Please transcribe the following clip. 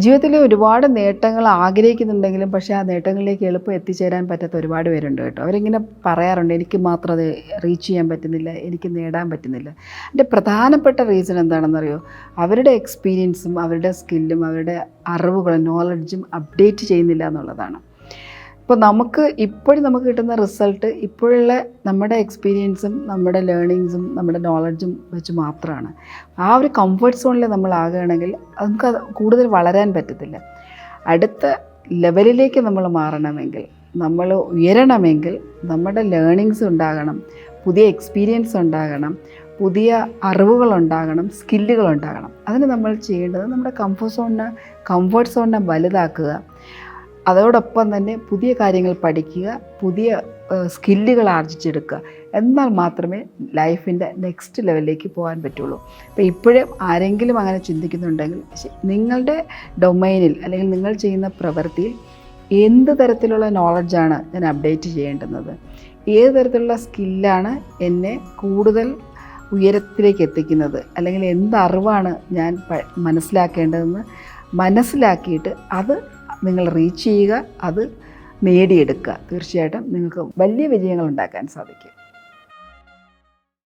ജീവിതത്തിൽ ഒരുപാട് നേട്ടങ്ങൾ ആഗ്രഹിക്കുന്നുണ്ടെങ്കിലും പക്ഷേ ആ നേട്ടങ്ങളിലേക്ക് എളുപ്പം എത്തിച്ചേരാൻ പറ്റാത്ത ഒരുപാട് പേരുണ്ട് കേട്ടോ. അവരിങ്ങനെ പറയാറുണ്ട്, എനിക്ക് മാത്രം അത് റീച്ച് ചെയ്യാൻ പറ്റുന്നില്ല, എനിക്ക് നേടാൻ പറ്റുന്നില്ല. അതിൻ്റെ പ്രധാനപ്പെട്ട റീസൺ എന്താണെന്നറിയോ? അവരുടെ എക്സ്പീരിയൻസും അവരുടെ സ്കില്ലും അവരുടെ അറിവുകളും നോളഡ്ജും അപ്ഡേറ്റ് ചെയ്യുന്നില്ല എന്നുള്ളതാണ്. ഇപ്പോൾ ഇപ്പോഴും നമുക്ക് കിട്ടുന്ന റിസൾട്ട് ഇപ്പോഴുള്ള നമ്മുടെ എക്സ്പീരിയൻസും നമ്മുടെ ലേണിങ്സും നമ്മുടെ നോളജും വെച്ച് മാത്രമാണ്. ആ ഒരു കംഫർട്ട് സോണിൽ നമ്മളാകുകയാണെങ്കിൽ നമുക്ക് കൂടുതൽ വളരാൻ പറ്റത്തില്ല. അടുത്ത ലെവലിലേക്ക് നമ്മൾ മാറണമെങ്കിൽ, നമ്മൾ ഉയരണമെങ്കിൽ നമ്മുടെ ലേണിങ്സ് ഉണ്ടാകണം, പുതിയ എക്സ്പീരിയൻസ് ഉണ്ടാകണം, പുതിയ അറിവുകളുണ്ടാകണം, സ്കില്ലുകളുണ്ടാകണം. അതിന് നമ്മൾ ചെയ്യേണ്ടത് നമ്മുടെ കംഫർട്ട് സോണിനെ വലുതാക്കുക, അതോടൊപ്പം തന്നെ പുതിയ കാര്യങ്ങൾ പഠിക്കുക, പുതിയ സ്കില്ലുകൾ ആർജിച്ചെടുക്കുക. എന്നാൽ മാത്രമേ ലൈഫിൻ്റെ നെക്സ്റ്റ് ലെവലിലേക്ക് പോകാൻ പറ്റുള്ളൂ. അപ്പോൾ ഇപ്പോഴും ആരെങ്കിലും അങ്ങനെ ചിന്തിക്കുന്നുണ്ടെങ്കിൽ നിങ്ങളുടെ ഡൊമൈനിൽ അല്ലെങ്കിൽ നിങ്ങൾ ചെയ്യുന്ന പ്രവൃത്തിയിൽ എന്ത് തരത്തിലുള്ള നോളജാണ് ഞാൻ അപ്ഡേറ്റ് ചെയ്യേണ്ടുന്നത്, ഏത് തരത്തിലുള്ള സ്കില്ലാണ് എന്നെ കൂടുതൽ ഉയരത്തിലേക്ക് എത്തിക്കുന്നത്, അല്ലെങ്കിൽ എന്തറിവാണ് ഞാൻ മനസ്സിലാക്കേണ്ടതെന്ന് മനസ്സിലാക്കിയിട്ട് അത് നിങ്ങൾ റീച്ച് ചെയ്യുക, അത് നേടിയെടുക്കുക. തീർച്ചയായിട്ടും നിങ്ങൾക്ക് വലിയ വിജയങ്ങൾ ഉണ്ടാക്കാൻ സാധിക്കും.